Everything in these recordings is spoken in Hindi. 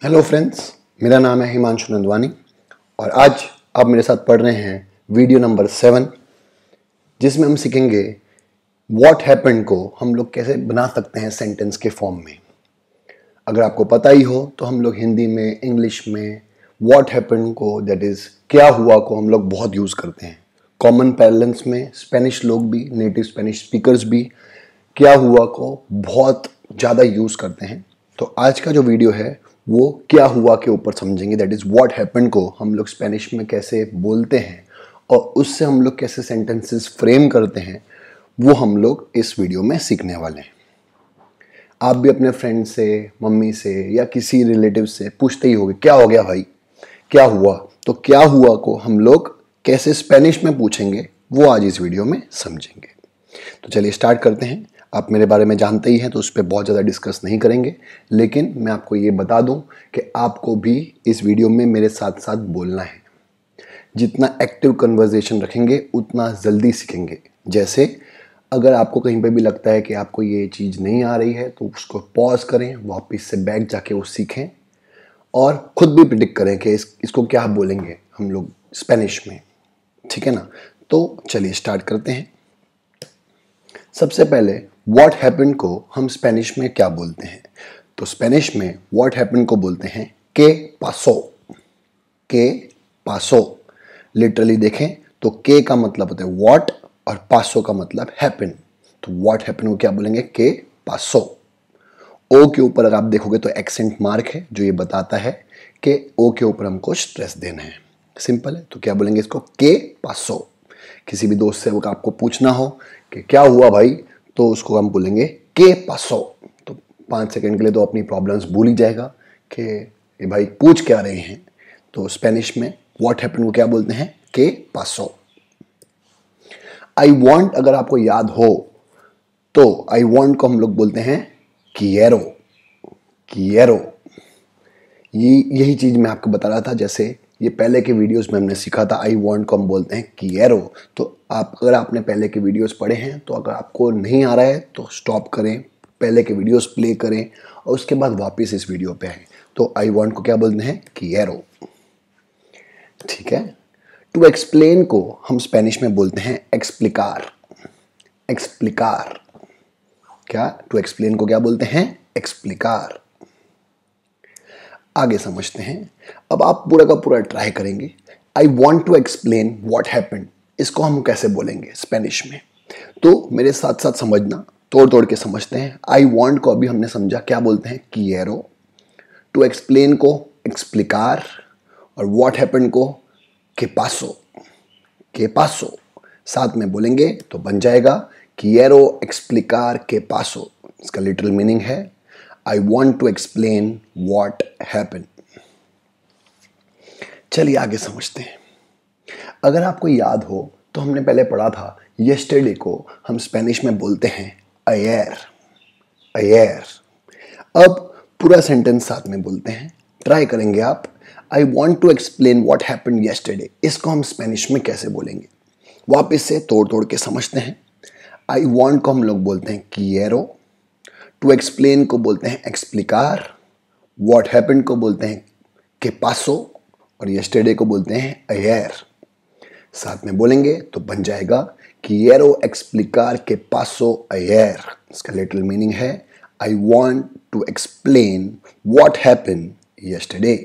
हेलो फ्रेंड्स, मेरा नाम है हिमांशु नंदवानी और आज आप मेरे साथ पढ़ रहे हैं वीडियो नंबर 7, जिसमें हम सीखेंगे व्हाट हैपेंड को हम लोग कैसे बना सकते हैं सेंटेंस के फॉर्म में। अगर आपको पता ही हो तो हम लोग हिंदी में, इंग्लिश में व्हाट हैपेंड को, दैट इज़ क्या हुआ को हम लोग बहुत यूज़ करते हैं। कॉमन पैरेलेंस में स्पेनिश लोग भी, नेटिव स्पेनिश स्पीकर्स भी क्या हुआ को बहुत ज़्यादा यूज़ करते हैं। तो आज का जो वीडियो है वो क्या हुआ के ऊपर समझेंगे, दैट इज़ व्हाट हैपेंड को हम लोग स्पेनिश में कैसे बोलते हैं और उससे हम लोग कैसे सेंटेंसेस फ्रेम करते हैं, वो हम लोग इस वीडियो में सीखने वाले हैं। आप भी अपने फ्रेंड से, मम्मी से या किसी रिलेटिव से पूछते ही होंगे क्या हो गया भाई, क्या हुआ। तो क्या हुआ को हम लोग कैसे स्पेनिश में पूछेंगे वो आज इस वीडियो में समझेंगे। तो चलिए स्टार्ट करते हैं। आप मेरे बारे में जानते ही हैं तो उस पर बहुत ज़्यादा डिस्कस नहीं करेंगे, लेकिन मैं आपको ये बता दूं कि आपको भी इस वीडियो में मेरे साथ साथ बोलना है। जितना एक्टिव कन्वर्सेशन रखेंगे उतना जल्दी सीखेंगे। जैसे अगर आपको कहीं पे भी लगता है कि आपको ये चीज़ नहीं आ रही है तो उसको पॉज करें, वापस से बैक जाके वो सीखें और ख़ुद भी प्रिडिक्ट करें कि इसको क्या बोलेंगे हम लोग स्पेनिश में। ठीक है ना? तो चलिए स्टार्ट करते हैं। सबसे पहले व्हाट हैपेंड को हम स्पेनिश में क्या बोलते हैं? तो स्पेनिश में व्हाट हैपेंड को बोलते हैं के पासो। के पासो लिटरली देखें तो के का मतलब होता है व्हाट और पासो का मतलब हैपन। तो व्हाट हैपेंड को क्या बोलेंगे? के पासो। ओ के ऊपर अगर आप देखोगे तो एक्सेंट मार्क है जो ये बताता है कि ओ के ऊपर हमको स्ट्रेस देना है। सिंपल है। तो क्या बोलेंगे इसको? के पासो। किसी भी दोस्त से वो आपको पूछना हो कि क्या हुआ भाई, तो उसको हम बोलेंगे के पासो। तो 5 सेकंड के लिए तो अपनी प्रॉब्लम्स भूल ही जाएगा कि ये भाई पूछ क्या रहे हैं। तो स्पेनिश में व्हाट हैपेंड को क्या बोलते हैं? के पासो। आई वांट अगर आपको याद हो तो आई वांट को हम लोग बोलते हैं quiero। quiero यही चीज मैं आपको बता रहा था। जैसे ये पहले के वीडियोस में हमने सीखा था आई वांट को हम बोलते हैं quiero। तो अगर आपने पहले के वीडियोस पढ़े हैं तो अगर आपको नहीं आ रहा है तो स्टॉप करें, पहले के वीडियोस प्ले करें और उसके बाद वापस इस वीडियो पे आए। तो आई वांट को क्या बोलते हैं? quiero। ठीक है। टू एक्सप्लेन को हम स्पेनिश में बोलते हैं एक्सप्लिकार। एक्सप्लिकार। क्या? टू एक्सप्लेन को क्या बोलते हैं? एक्सप्लिकार। आगे समझते हैं। अब आप पूरा का पूरा ट्राई करेंगे। I want to explain what happened, इसको हम कैसे बोलेंगे स्पेनिश में? तो मेरे साथ साथ समझना, तोड़ तोड़ के समझते हैं। आई वॉन्ट को अभी हमने समझा क्या बोलते हैं? quiero। टू एक्सप्लेन को एक्सप्लिकार और वॉट हैपेंड को के पासो। के पासो साथ में बोलेंगे तो बन जाएगा quiero एक्सप्लिकार के पासो। इसका लिटरल मीनिंग है I want to explain what happened। चलिए आगे समझते हैं। अगर आपको याद हो तो हमने पहले पढ़ा था yesterday को हम स्पेनिश में बोलते हैं ayer। ayer। अब पूरा सेंटेंस साथ में बोलते हैं, ट्राई करेंगे आप। I want to explain what happened yesterday, इसको हम स्पेनिश में कैसे बोलेंगे? वापस से तोड़ तोड़ के समझते हैं। I want को हम लोग बोलते हैं quiero। टू एक्सप्लेन को बोलते हैं एक्सप्लिकार। व्हाट हैपेंड को बोलते हैं के पासो और यस्टरडे को बोलते हैं अयर। साथ में बोलेंगे तो बन जाएगा quiero एक्सप्लिकार के पासो अयर। इसका लिटिल मीनिंग है I want to explain what happened yesterday.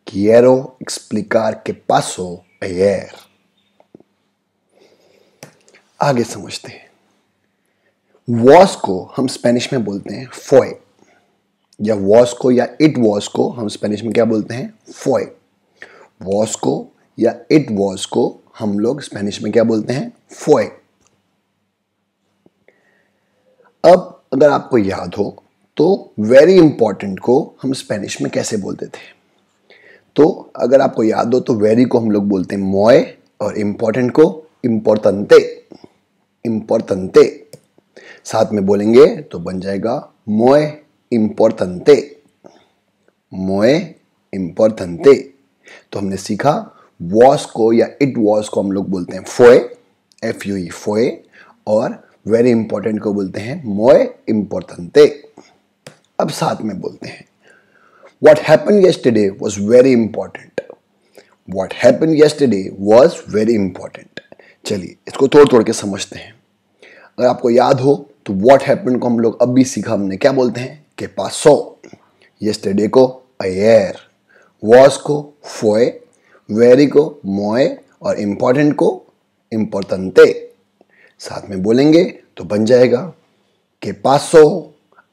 quiero एक्सप्लिकार के पासो अयर। आगे समझते हैं। वॉस को हम स्पेनिश में बोलते हैं फोए, या वॉस को या इट वॉस को हम स्पेनिश में क्या बोलते हैं? फोए। वॉस को या इट वॉस को हम लोग स्पेनिश में क्या बोलते हैं? फोए। अब अगर आपको याद हो तो वेरी इंपॉर्टेंट को हम स्पेनिश में कैसे बोलते थे? तो अगर आपको याद हो तो वेरी को हम लोग बोलते हैं मोए और इंपॉर्टेंट को इम्पोर्टेंटे। इम्पोर्टेंटे साथ में बोलेंगे तो बन जाएगा मोए इम्पोर्टेंटे। मोए इम्पोर्टेंटे। तो हमने सीखा वॉस को या इट वॉस को हम लोग बोलते हैं फोए, FUE फोए, और वेरी इंपॉर्टेंट को बोलते हैं मोए इम्पोर्टेंटे। अब साथ में बोलते हैं What happened yesterday was very important. What happened yesterday was very important. चलिए इसको तोड़ तोड़ के समझते हैं। अगर आपको याद हो तो what happened को हम लोग अभी सीखा, हमने क्या बोलते हैं कि pasó, yesterday को ayer, was को fue, very को moe और important को importante। साथ में बोलेंगे तो बन जाएगा que pasó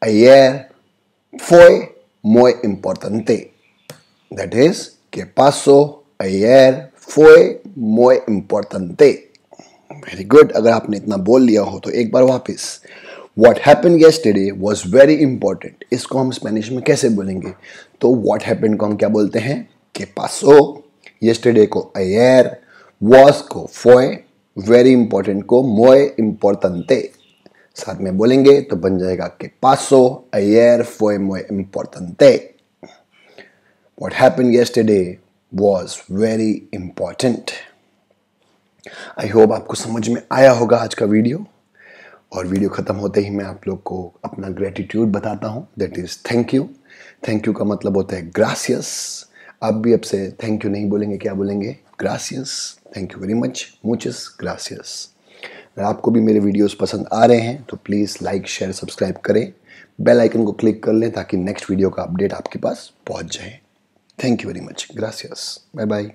ayer fue muy importante. That is, que pasó ayer fue muy importante. Very good. अगर आपने इतना बोल लिया हो तो एक बार वापस, What happened yesterday was very important. इसको हम स्पेनिश में कैसे बोलेंगे? तो what happened को हम क्या बोलते हैं? que pasó, yesterday को ayer, was को fue, very important को muy importante. साथ में बोलेंगे तो बन जाएगा que pasó ayer fue muy importante. What happened yesterday was very important. I hope आपको समझ में आया होगा आज का वीडियो। और वीडियो ख़त्म होते ही मैं आप लोग को अपना ग्रेटिट्यूड बताता हूँ, that is thank you. Thank you का मतलब होता है ग्रासियस। आप भी अब से थैंक यू नहीं बोलेंगे, क्या बोलेंगे? ग्रासियस। थैंक यू वेरी मच, मुचस ग्रासियस। अगर आपको भी मेरे वीडियोस पसंद आ रहे हैं तो प्लीज़ लाइक शेयर सब्सक्राइब करें, बेल आइकन को क्लिक कर लें ताकि नेक्स्ट वीडियो का अपडेट आपके पास पहुंच जाए। थैंक यू वेरी मच, ग्रासियस, बाय बाय।